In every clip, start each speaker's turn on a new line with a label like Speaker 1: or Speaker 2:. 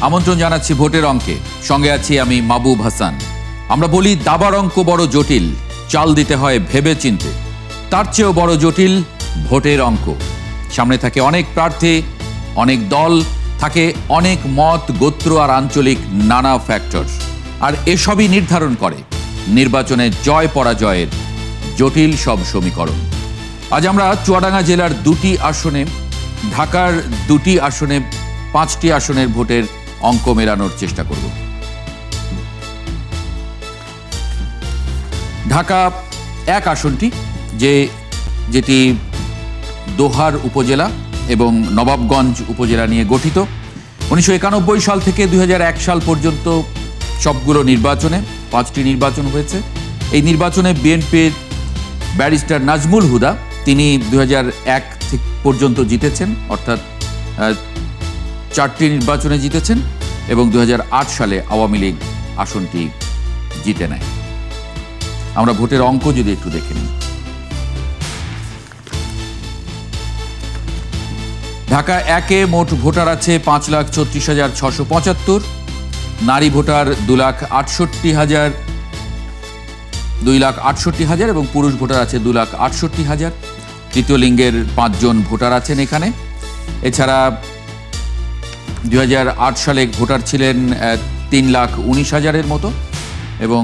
Speaker 1: আমন্ত্রণ জানাচ্ছি ভোটের অঙ্কে। সঙ্গে আছি আমি মাহবুব হাসান। আমরা বলি দাবার অঙ্ক বড় জটিল, চাল দিতে হয় ভেবে চিনতে। তার চেয়েও বড় জটিল ভোটের অঙ্ক। সামনে থাকে অনেক প্রার্থী, অনেক দল, থাকে অনেক মত, গোত্র আর আঞ্চলিক নানা ফ্যাক্টর। আর এসবই নির্ধারণ করে নির্বাচনে জয় পরাজয়ের জটিল সব সমীকরণ। আজ আমরা চুয়াডাঙ্গা জেলার দুটি আসনে, ঢাকার দুটি আসনে, 5টি আসনের ভোটের অঙ্ক মেলানোর চেষ্টা করব। ঢাকা 1 আসনটি যেটি দোহার উপজেলা এবং নবাবগঞ্জ উপজেলা নিয়ে গঠিত। 1991 সাল থেকে 2001 সাল পর্যন্ত সবগুলো নির্বাচনে 5টি নির্বাচন হয়েছে। এই নির্বাচনে বিএনপির ব্যারিস্টার নাজমুল হুদা তিনি 2001 পর্যন্ত জিতেছেন, অর্থাৎ 4টি নির্বাচনে জিতেছেন এবং 2008 সালে আওয়ামী লীগ আসনটি জিতে নেয়। আমরা ভোটের অঙ্ক যদি একটু দেখে নিই। ঢাকা 1-এ মোট ভোটার আছে 5,36,675, নারী ভোটার 2,68,000 এবং পুরুষ ভোটার আছে 2,68,000। তৃতীয় লিঙ্গের 5 জন ভোটার আছেন এখানে। এছাড়া 2008 সালে ভোটার ছিলেন 3,19,000-এর মতো এবং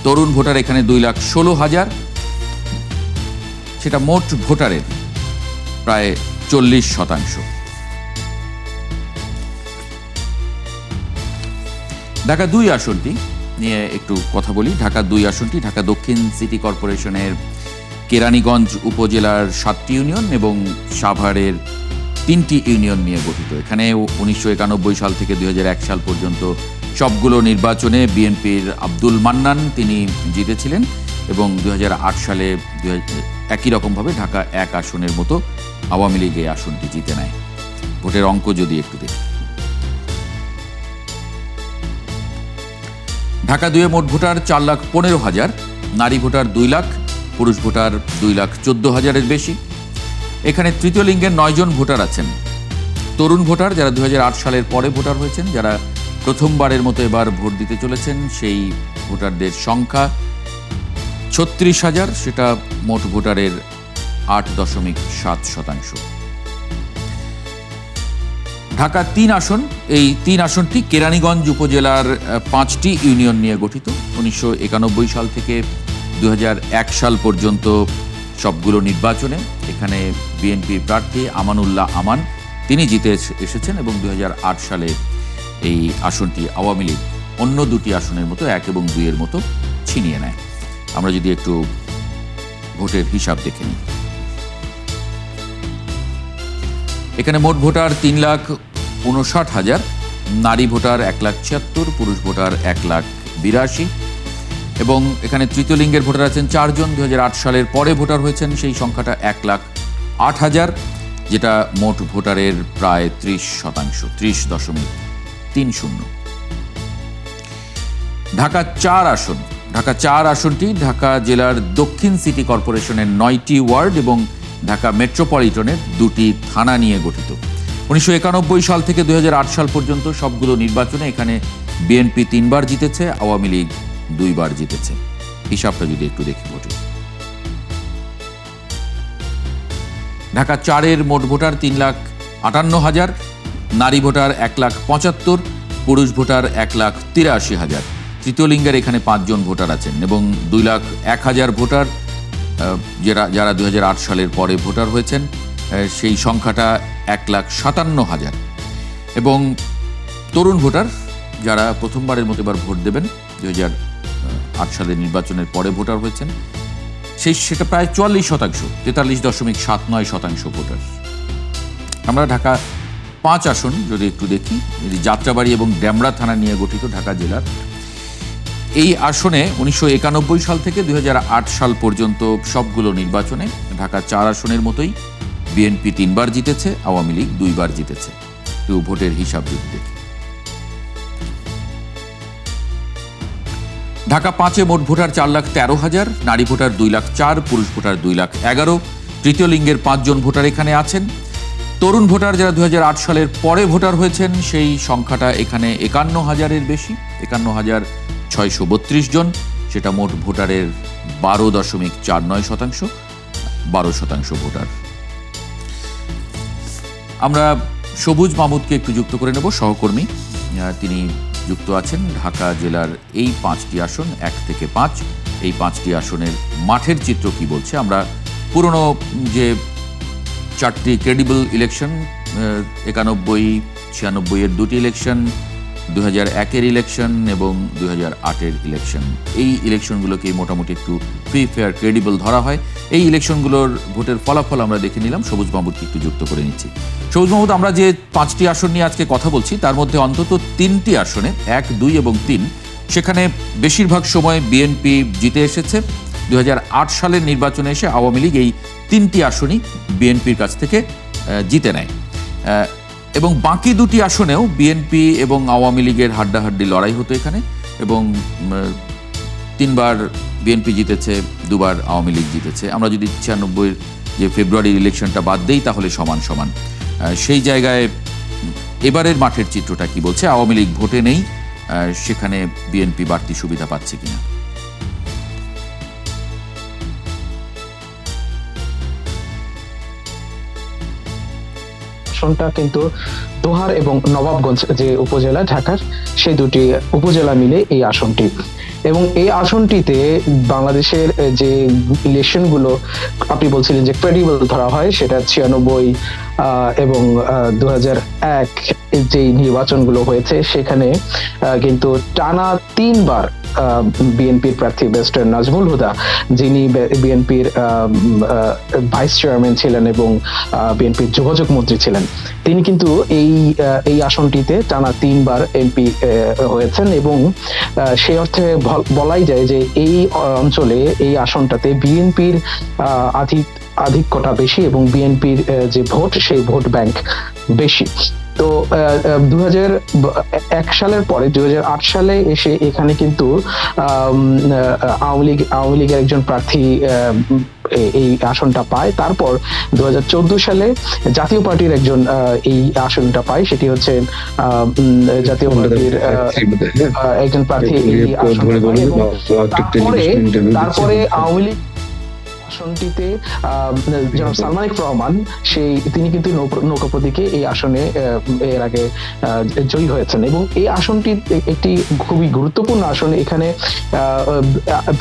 Speaker 1: তরুণ ভোটার এখানে 2,16,000। সেটা মোট ভোটারের প্রায় 40%। ঢাকা 2 আসনটি নিয়ে একটু কথা বলি। ঢাকা 2 আসনটি ঢাকা দক্ষিণ সিটি কর্পোরেশনের কেরানীগঞ্জ উপজেলার 7টি ইউনিয়ন এবং সাভারের 3টি ইউনিয়ন নিয়ে গঠিত। এখানে 1991 সাল থেকে 2001 সাল পর্যন্ত সবগুলো নির্বাচনে বিএনপির আব্দুল মান্নান তিনি জিতেছিলেন এবং 2008 সালে একই রকমভাবে ঢাকা 1 আসনের মতো আওয়ামী লীগ এই আসনটি জিতে নেয়। ভোটের অঙ্ক যদি একটু দেখি। ঢাকা 2-এ মোট ভোটার 4,15,000, নারী ভোটার 2 লাখ, পুরুষ ভোটার 2,14,000-এর বেশি। এখানে তৃতীয় লিঙ্গের 9 জন ভোটার আছেন। তরুণ ভোটার যারা 2008 সালের পরে ভোটার হয়েছেন, যারা প্রথমবারের মতো এবার ভোট দিতে চলেছেন, সেই ভোটারদের সংখ্যা 36,000, সেটা মোট ভোটারের 8.7%। ঢাকা 3 আসন, এই 3 আসনটি কেরানীগঞ্জ উপজেলার 5টি ইউনিয়ন নিয়ে গঠিত। 1991 সাল থেকে 2001 সাল পর্যন্ত সবগুলো নির্বাচনে এখানে বিএনপি প্রার্থী আমানুল্লাহ আমান তিনি জিতে এসেছেন এবং 2008 সালে এই আসনটি আওয়ামী লীগ অন্য 2টি আসনের মতো 1 এবং 2-এর মতো ছিনিয়ে নেয়। আমরা যদি একটু ভোটের হিসাব দেখে নিই। এখানে মোট ভোটার 3,59,000, নারী ভোটার 1,76,000, পুরুষ ভোটার 1,82,000 এবং এখানে তৃতীয় লিঙ্গের ভোটার আছেন 4 জন। 2008 সালের পরে ভোটার হয়েছেন, সেই সংখ্যাটা 1,08,000, যেটা মোট ভোটারের প্রায় 30%, 30.30। ঢাকা 4 আসন, ঢাকা 4 আসনটি ঢাকা জেলার দক্ষিণ সিটি কর্পোরেশনের 9টি ওয়ার্ড এবং ঢাকা মেট্রোপলিটনের 2টি থানা নিয়ে গঠিত। 1991 সাল থেকে 2008 সাল পর্যন্ত সবগুলো নির্বাচনে এখানে বিএনপি 3 বার জিতেছে, আওয়ামী লীগ 2 বার জিতেছে। হিসাবটা যদি একটু দেখি ভোটে। ঢাকা 4-এর মোট ভোটার 3,58,000, নারী ভোটার 1,75,000, পুরুষ ভোটার 1,83,000। তৃতীয় লিঙ্গের এখানে 5 জন ভোটার আছেন এবং 2,01,000 ভোটার যারা 2008 সালের পরে ভোটার হয়েছেন, সেই সংখ্যাটা 1,57,000 এবং তরুণ ভোটার যারা প্রথমবারের মতো এবার ভোট দেবেন, 2008 সালের নির্বাচনের পরে ভোটার হয়েছেন, সেটা প্রায় 40%, 43.79% ভোটার। আমরা ঢাকা 5 আসন যদি একটু দেখি। যাত্রাবাড়ি এবং ডেমরা থানা নিয়ে গঠিত ঢাকা জেলার এই আসনে 1991 সাল থেকে 2008 সাল পর্যন্ত সবগুলো নির্বাচনে ঢাকা 4 আসনের মতোই বিএনপি 3 বার জিতেছে, আওয়ামী লীগ 2 বার জিতেছে। তো ভোটের হিসাব যদি দেখি। ঢাকা 5-এ মোট ভোটার 4,13,000, নারী ভোটার 2,04,000, পুরুষ ভোটার 2,11,000। তৃতীয় লিঙ্গের 5 জন ভোটার এখানে আছেন। তরুণ ভোটার যারা 2008 সালের পরে ভোটার হয়েছেন সেই সংখ্যাটা এখানে 51,000-এর বেশি, 51,632 জন। সেটা মোট ভোটারের 12.49%, 12% ভোটার। আমরা সবুজ মাহমুদকে একটু যুক্ত করে নেব, সহকর্মী। তিনি যুক্ত আছেন ঢাকা জেলার এই 5টি আসন, 1 থেকে 5, এই 5টি আসনের মাঠের চিত্র কি বলছে। আমরা পুরনো যে 4টি ক্রেডিবল ইলেকশন, 91, 96-এর 2টি ইলেকশন, 2001-এর ইলেকশন এবং 2008-এর ইলেকশন, এই ইলেকশনগুলোকে মোটামুটি একটু ফ্রি, ফেয়ার, ক্রেডিবল ধরা হয়। এই ইলেকশনগুলোর ভোটের ফলাফল আমরা দেখে নিলাম। সবুজ মাহমুদকে একটু যুক্ত করে নিচ্ছি। সবুজ মাহমুদ, আমরা যে 5টি আসন নিয়ে আজকে কথা বলছি তার মধ্যে অন্তত 3টি আসনে, 1, 2 এবং 3, সেখানে বেশিরভাগ সময় বিএনপি জিতে এসেছে। 2008 সালের নির্বাচনে এসে আওয়ামী লীগ এই 3টি আসনই বিএনপির কাছ থেকে জিতে নেয় এবং বাকি 2টি আসনেও বিএনপি এবং আওয়ামী লীগের হাড্ডাহাড্ডি লড়াই হতো এখানে, এবং 3বার বিএনপি জিতেছে, 2বার আওয়ামী লীগ জিতেছে। আমরা যদি 96-এর যে ফেব্রুয়ারির ইলেকশনটা বাদ দেই তাহলে সমান সমান। সেই জায়গায় এবারের মাঠের চিত্রটা কি বলছে? আওয়ামী লীগ ভোটে নেই, সেখানে বিএনপি বাড়তি সুবিধা পাচ্ছে কিনা?
Speaker 2: আসনটা কিন্তু দোহার এবং নবাবগঞ্জ যে উপজেলা ঢাকার, সেই 2টি উপজেলা মিলে এই আসনটি, এবং এই আসনটিতে বাংলাদেশের যে ইলেকশনগুলো আপনি বলছিলেন যে ক্রেডিবল ধরা হয়, সেটা 96 এবং 2001 যে নির্বাচনগুলো হয়েছে সেখানে কিন্তু টানা 3বার বিএনপির প্রার্থী ব্যারিস্টার নাজমুল হুদা, যিনি বিএনপির ভাইস চেয়ারম্যান ছিলেন এবং বিএনপির যোগাযোগ মন্ত্রী ছিলেন, তিনি কিন্তু এই আসনটিতে টানা 3বার এমপি হয়েছেন। এবং সেই অর্থে বলাই যায় যে এই অঞ্চলে, এই আসনটাতে বিএনপির আধিক্যটা বেশি এবং বিএনপির যে ভোট, সেই ভোট ব্যাংক বেশি। তো 2001 সালের পরে 2008 সালে এসে এখানে কিন্তু আওয়ামী লীগের একজন প্রার্থী এই আসনটা পায়। তারপর 2014 সালে জাতীয় পার্টির একজন এই আসনটা পায়, সেটি হচ্ছে জাতীয় পার্টির একজন প্রার্থী এই আসনটা পায়। এবং তারপরে আওয়ামী লীগ আসনটিতে জনাব সালমান রহমান, তিনি কিন্তু নৌকা প্রতীকে এই আসনে এর আগে জয়ী হয়েছেন, এবং এই আসনটি একটি খুবই গুরুত্বপূর্ণ আসন। এখানে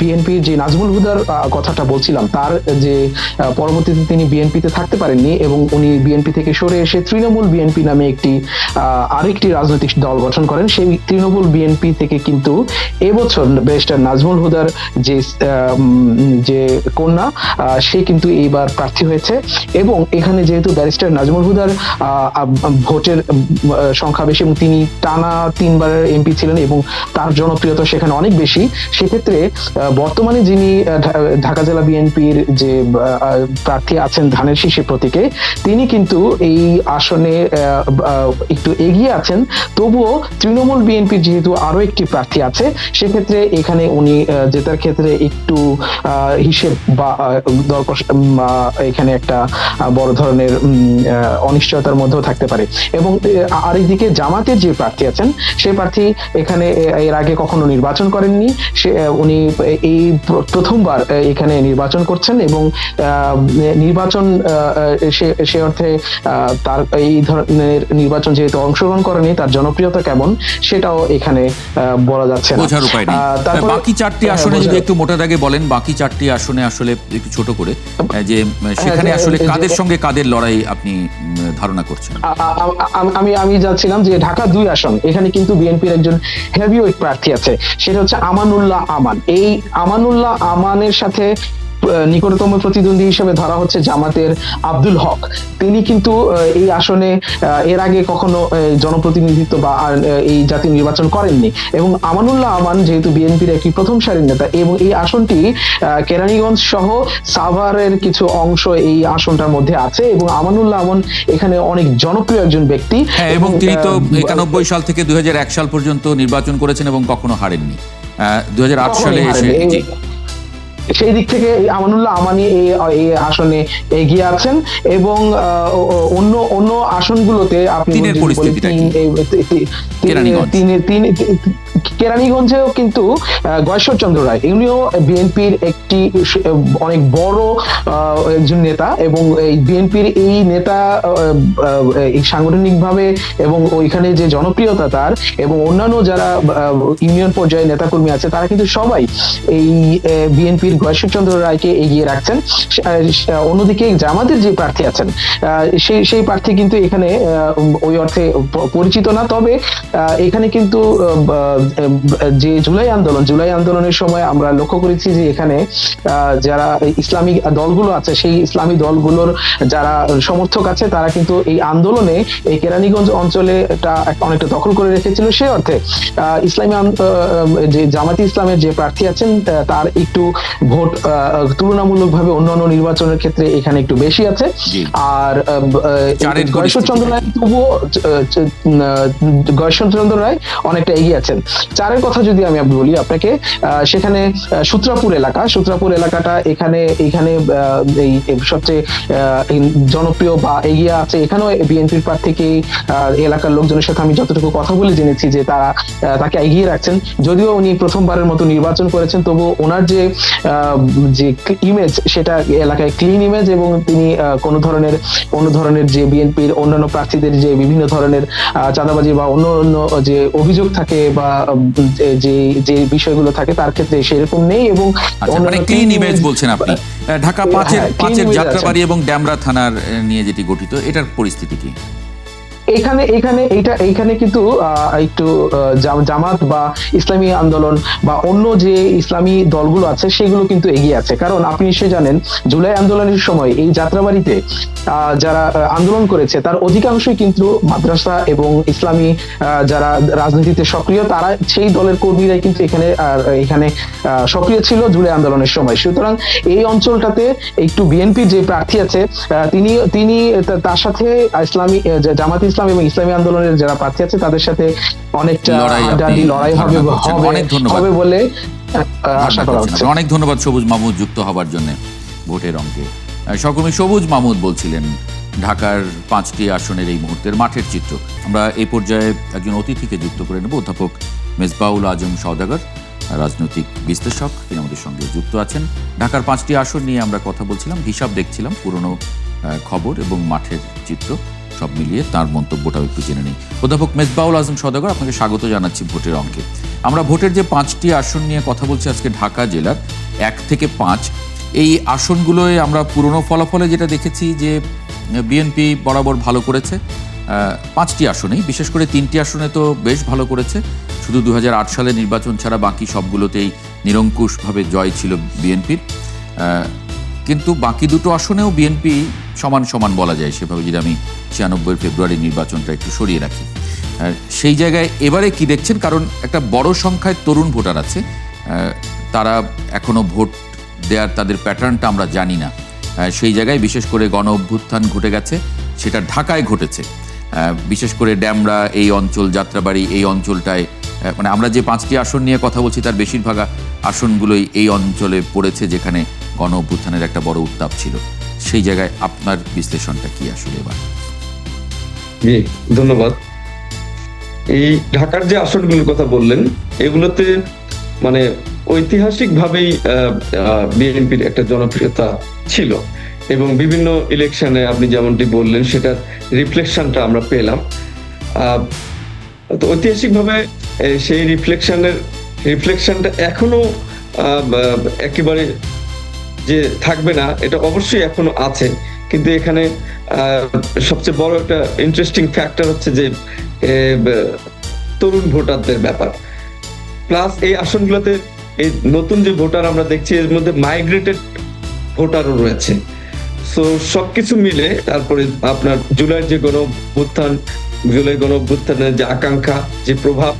Speaker 2: বিএনপির যে নাজমুল হুদার কথাটা বলছিলাম, তার যে পরবর্তীতে তিনি বিএনপিতে থাকতে পারেননি এবং উনি বিএনপি থেকে সরে এসে তৃণমূল বিএনপি নামে আরেকটি রাজনৈতিক দল গঠন করেন। সেই তৃণমূল বিএনপি থেকে কিন্তু এবছর ব্যারিস্টার নাজমুল হুদার যে কন্যা, সে কিন্তু এইবার প্রার্থী হয়েছে। এবং এখানে যেহেতু ব্যারিস্টার নাজমুল হুদার ভোটের সংখ্যা বেশি এবং তিনি টানা 3বারের এমপি ছিলেন এবং তার জনপ্রিয়তা সেখানে অনেক বেশি, সেক্ষেত্রে বর্তমানে যিনি ঢাকা জেলা বিএনপির যে প্রার্থী আছেন ধানের শীষের প্রতীকে, তিনি কিন্তু এই আসনে একটু এগিয়ে আছেন। তবুও তৃণমূল বিএনপির যেহেতু আরো একটি প্রার্থী আছে, সেক্ষেত্রে এখানে উনি জেতার ক্ষেত্রে একটু হিসেব বা এখানে একটা বড় ধরনের অনিশ্চয়তার মধ্যেও থাকতে পারে। এবং আরেকদিকে জামাতের যে প্রার্থী আছেন, সেই প্রার্থী এখানে এর আগে কখনো নির্বাচন করেননি, উনি এই প্রথমবার এখানে নির্বাচন করছেন এবং নির্বাচন সে অর্থে তার এই ধরনের নির্বাচন যেহেতু অংশগ্রহণ করেনি, তার জনপ্রিয়তা কেমন সেটাও এখানে বলা যাচ্ছে না।
Speaker 1: বোঝার উপায় নেই। বাকি 4টি আসনে যদি একটু মোটা দাগে বলেন, বাকি 4টি আসনে আসলে একটু ছোট করে, যে সেখানে আসলে কাদের সঙ্গে কাদের লড়াই আপনি ধারণা করছেন?
Speaker 2: আমি যাচ্ছিলাম যে ঢাকা 2 আসন, এখানে কিন্তু বিএনপির একজন হেভিওয়েট প্রার্থী আছে, সেটা হচ্ছে আমানুল্লাহ আমান। এই আমানুল্লাহ আমানের সাথে নিকটতম প্রতিদ্বন্দ্বী হিসেবে ধরা হচ্ছে জামাতের আব্দুল হক। তিনি কিন্তু এই আসনে এর আগে কখনো জনপ্রতিনিধিত্ব বা এই জাতীয় নির্বাচন করেননি, এবং আমানুল্লাহ আমান যেহেতু বিএনপির একটি প্রথম সারির নেতা, এবং এই আসনটি কেরানীগঞ্জ সহ সাভারের কিছু অংশ এই আসনটার মধ্যে আছে, এবং আমানুল্লাহ আমান এখানে অনেক জনপ্রিয় একজন ব্যক্তি।
Speaker 1: এবং তিনি তো 91 সাল থেকে 2001 সাল পর্যন্ত নির্বাচন করেছেন এবং কখনো হারেননি। 2008 সালে এসে
Speaker 2: সেই দিক থেকে এই আমানুল্লাহ আমানি এই আসনে এগিয়ে আছেন, এবং অন্য অন্য আসনগুলোতে আপনি
Speaker 1: তিনের
Speaker 2: যদি বলেন
Speaker 1: পরিস্থিতিটা কি? কেরানীগঞ্জ।
Speaker 2: কেরানীগঞ্জেও কিন্তু গয়েশ্বরচন্দ্র রায় উনিও বিএনপির একটি অনেক বড় একজন নেতা, এবং এই বিএনপির এই নেতা সাংগঠনিকভাবে এবং ওইখানে যে জনপ্রিয়তা তার এবং অন্যান্য যারা ইউনিয়ন পর্যায়ে নেতাকর্মী আছে তারা কিন্তু সবাই এই বিএনপির গয়েশ্বরচন্দ্র রায়কে এগিয়ে রাখছেন। অন্যদিকে জামাতের যে প্রার্থী আছেন সেই প্রার্থী কিন্তু এখানে ওই অর্থে পরিচিত না, তবে এখানে কিন্তু যে জুলাই আন্দোলনের সময় আমরা লক্ষ্য করেছি যে এখানে যারা ইসলামিক দলগুলো আছে সেই ইসলামী দলগুলোর যারা সমর্থক আছে তারা কিন্তু এই আন্দোলনে এই কেরানীগঞ্জ অঞ্চলে অনেকটা দখল করে রেখেছিল। সে অর্থে ইসলামী যে জামাতি ইসলামের যে প্রার্থী আছেন তার একটু ভোট তুলনামূলকভাবে অন্যান্য নির্বাচনের ক্ষেত্রে এখানে একটু বেশি আছে। আর গয়েশ্বরচন্দ্র রায় তবুও গয়েশ্বরচন্দ্র রায় অনেকটা এগিয়ে আছেন। চারের কথা যদি আমি বলি আপনাকে, সেখানে সূত্রাপুর এলাকাটা এখানে এই সবচেয়ে জনপ্রিয় বা এগিয়ে আছে। এখানেও বিএনপির প্রার্থীকে এলাকার লোকজনের সাথে আমি যতটুকু কথা বলে জেনেছি যে তারা তাকে এগিয়ে রাখছেন। যদিও উনি প্রথমবারের মতো নির্বাচন করেছেন, তবু ওনার যে ইমেজ সেটা এলাকায় ক্লিন ইমেজ, এবং তিনি কোনো ধরনের যে বিএনপির অন্যান্য প্রার্থীদের যে বিভিন্ন ধরনের চাঁদাবাজি বা অন্য যে অভিযোগ থাকে বা যে বিষয়গুলো থাকে তার ক্ষেত্রে সেরকম নেই। এবং
Speaker 1: মানে ক্লিন ইমেজ বলছেন আপনি। ঢাকা পাঁচের যাত্রাবাড়ি এবং ডেমরা থানার নিয়ে যেটি গঠিত, এটার পরিস্থিতি কি?
Speaker 2: এইখানে কিন্তু একটু জামাত বা ইসলামী আন্দোলন বা অন্য যে ইসলামী দলগুলো আছে সেগুলো কিন্তু এগিয়ে আছে। কারণ আপনি নিশ্চয়ই জানেন জুলাই আন্দোলনের সময় এই যাত্রাবাড়িতে যারা আন্দোলন করেছে তার অধিকাংশই কিন্তু মাদ্রাসা এবং ইসলামী যারা রাজনীতিতে সক্রিয় তারা সেই দলের কর্মীরাই কিন্তু এখানে সক্রিয় ছিল জুলাই আন্দোলনের সময়। সুতরাং এই অঞ্চলটাতে একটু বিএনপির যে প্রার্থী আছে তিনি তার সাথে ইসলামী জামাত ইসলাম এবং ইসলামী আন্দোলনের যারা প্রার্থী আছে তাদের সাথে অনেকটা লড়াই হবে বলে আশা করা হচ্ছে।
Speaker 1: অনেক ধন্যবাদ সবুজ মাহমুদ যুক্ত হবার জন্য ভোটের অঙ্কে। সহকর্মী সবুজ মাহমুদ বলছিলেন ঢাকার 5টি আসনের এই মুহূর্তের মাঠের চিত্র। আমরা এই পর্যায়ে একজন অতিথিকে যুক্ত করে নেব, অধ্যাপক মেজবাউল আজম সওদাগর, রাজনৈতিক বিশ্লেষক, তিনি আমাদের সঙ্গে যুক্ত আছেন। ঢাকার 5টি আসন নিয়ে আমরা কথা বলছিলাম, হিসাব দেখছিলাম, পুরনো খবর এবং মাঠের চিত্র সব মিলিয়ে তার মন্তব্যটাও একটু জেনে নিই। অধ্যাপক মেজবাউল আজম সওদাগর, আপনাকে স্বাগত জানাচ্ছি ভোটের অঙ্কে। আমরা ভোটের যে 5টি আসন নিয়ে কথা বলছি আজকে ঢাকা জেলার 1 থেকে 5, এই আসনগুলোয় আমরা পুরনো ফলাফলে যেটা দেখেছি যে বিএনপি বরাবর ভালো করেছে 5টি আসনেই, বিশেষ করে 3টি আসনে তো বেশ ভালো করেছে। শুধু 2008 সালের নির্বাচন ছাড়া বাকি সবগুলোতেই নিরঙ্কুশভাবে জয় ছিল বিএনপির। কিন্তু বাকি দুটো আসনেও বিএনপি সমান সমান বলা যায় সেভাবে, যদি আমি 96 ফেব্রুয়ারি নির্বাচনটা একটু সরিয়ে রাখি। সেই জায়গায় এবারে কি দেখছেন? কারণ একটা বড় সংখ্যায় তরুণ ভোটার আছে, তারা এখনো ভোট দেওয়ার তাদের প্যাটার্নটা আমরা জানি না। সেই জায়গায় বিশেষ করে গণ অভ্যুত্থান ঘটে গেছে, সেটা ঢাকায় ঘটেছে। বিশেষ করে ডেমরা এই অঞ্চল, যাত্রাবাড়ি এই অঞ্চলটায়, মানে আমরা যে 5টি আসন নিয়ে কথা বলছি তার বেশিরভাগ আসনগুলোই এই অঞ্চলে পড়েছে যেখানে গণ অভ্যুত্থানের একটা বড় উত্তাপ ছিল। সেই জায়গায় আপনার বিশ্লেষণটা কি আসলে এবার?
Speaker 3: ধন্যবাদ। এই ঢাকার যে আসনগুলোর কথা বললেন এগুলোতে মানে ঐতিহাসিকভাবেই বিএনপির একটা জনপ্রিয়তা ছিল এবং বিভিন্ন ইলেকশনে আপনি যেমনটি বললেন সেটার রিফ্লেকশনটা আমরা পেলাম। তো ঐতিহাসিকভাবে সেই রিফ্লেকশনটা এখনো একেবারে যে থাকবে না এটা অবশ্যই এখনো আছে, কিন্তু এখানে সবচেয়ে বড় একটা ইন্টারেস্টিং ফ্যাক্টর হচ্ছে যে তরুণ ভোটারদের ব্যাপার। প্লাস এই আসনগুলোতে এই নতুন যে ভোটার আমরা দেখছি এর মধ্যে মাইগ্রেটেড ভোটারও রয়েছে। সো সবকিছু মিলে তারপরে আপনার জুলাই গণ অভ্যুত্থানের যে আকাঙ্ক্ষা, যে প্রভাব,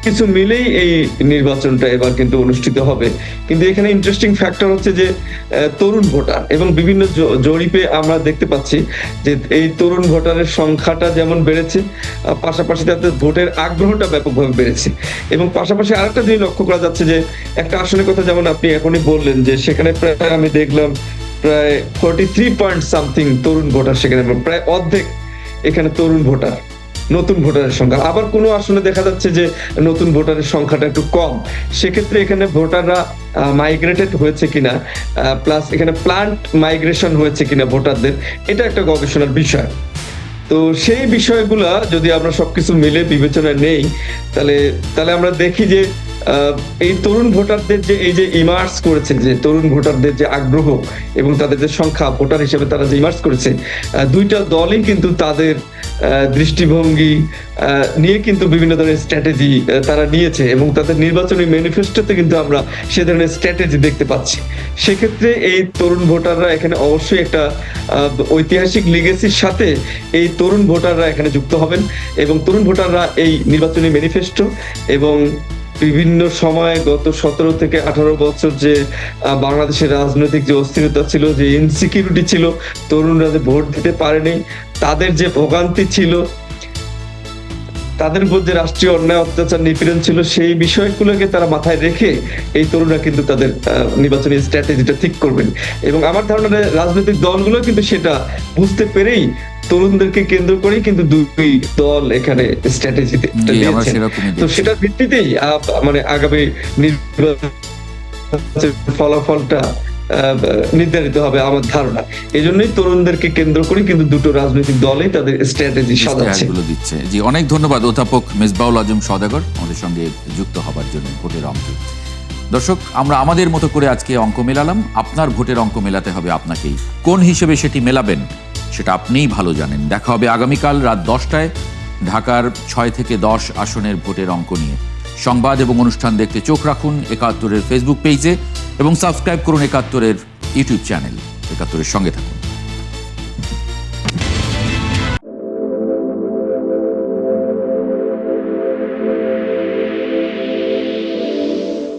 Speaker 3: কিছু মিলেই এই নির্বাচনটা এবার কিন্তু অনুষ্ঠিত হবে। কিন্তু এখানে ইন্টারেস্টিং ফ্যাক্টর হচ্ছে যে তরুণ ভোটার, এবং বিভিন্ন জরিপে আমরা দেখতে পাচ্ছি যে এই তরুণ ভোটারের সংখ্যাটা যেমন বেড়েছে, পাশাপাশি তাদের ভোটের আগ্রহটা ব্যাপকভাবে বেড়েছে। এবং পাশাপাশি আরেকটা জিনিস লক্ষ্য করা যাচ্ছে যে একটা আসনের কথা যেমন আপনি এখনই বললেন যে সেখানে প্রায় আমি দেখলাম প্রায় 43 তরুণ ভোটার, সেখানে প্রায় অর্ধেক এখানে তরুণ ভোটার, নতুন ভোটারের সংখ্যা। আবার কোনো আসনে দেখা যাচ্ছে যে নতুন ভোটারের সংখ্যাটা একটু কম। সেক্ষেত্রে এখানে ভোটাররা মাইগ্রেটেড হয়েছে কিনা, প্লাস এখানে প্লান্ট মাইগ্রেশন হয়েছে কিনা ভোটারদের, এটা একটা গবেষণার বিষয়। তো সেই বিষয়গুলা যদি আমরা সবকিছু মিলে বিবেচনায় নেই, তাহলে আমরা দেখি যে এই তরুণ ভোটারদের যে এই যে ইমার্স করেছে, যে তরুণ ভোটারদের যে আগ্রহ এবং তাদের যে সংখ্যা ভোটার হিসেবে তারা যে ইমার্স করেছে, দুইটা দলই কিন্তু তাদের দৃষ্টিভঙ্গি নিয়ে কিন্তু বিভিন্ন ধরনের স্ট্র্যাটেজি তারা নিয়েছে, এবং তাদের নির্বাচনী ম্যানিফেস্টোতে কিন্তু আমরা সে ধরনের স্ট্র্যাটেজি দেখতে পাচ্ছি। সেক্ষেত্রে এই তরুণ ভোটাররা এখানে অবশ্যই একটা ঐতিহাসিক লিগেসির সাথে এই তরুণ ভোটাররা এখানে যুক্ত হবেন, এবং তরুণ ভোটাররা এই নির্বাচনী ম্যানিফেস্টো এবং বিভিন্ন সময় গত 17 থেকে 18 বছর যে বাংলাদেশের রাজনৈতিক যে অস্থিরতা ছিল, যে ইনসিকিউরিটি ছিল, তরুণরা যে ভোট দিতে পারেনি, তাদের যে ভোগান্তি ছিল, তাদের উপর যে রাষ্ট্রীয় অন্যায় অত্যাচার নিপীড়ন ছিল, সেই বিষয়গুলোকে তারা মাথায় রেখে এই তরুণরা কিন্তু তাদের নির্বাচনী স্ট্র্যাটেজিটা ঠিক করবেন। এবং আমার ধারণা রাজনৈতিক দলগুলো কিন্তু সেটা বুঝতে পেরেই তরুণদেরকে কেন্দ্র করেই কিন্তু দুই দল এখানে স্ট্র্যাটেজিতে তো সেটার ভিত্তিতেই মানে আগামী নির্বাচনের ফলাফলটা নির্ধারিত হবে আমার ধারণা। এই জন্যই তরুণদেরকে কেন্দ্র করে কিন্তু দুটো রাজনৈতিক দলই তাদের স্ট্র্যাটেজি সাজাচ্ছে।
Speaker 1: জি, অনেক ধন্যবাদ অধ্যাপক মেজবাউল আজম সওদাগর আমাদের সঙ্গে যুক্ত হবার জন্য ভোটের অঙ্কে। দর্শক, আমরা আমাদের মতো করে আজকে অঙ্ক মেলালাম, আপনার ভোটের অঙ্ক মেলাতে হবে আপনাকেই। কোন হিসেবে সেটি মেলাবেন সেটা আপনিই ভালো জানেন। দেখা হবে আগামীকাল রাত 10টায় ঢাকার 6 থেকে 10 আসনের ভোটের অঙ্ক নিয়ে। সংবাদ এবং অনুষ্ঠান দেখতে চোখ রাখুন ৭১-এর ফেসবুক পেজে এবং সাবস্ক্রাইব করুন ৭১-এর ইউটিউব চ্যানেল। ৭১-এর সঙ্গে থাকুন।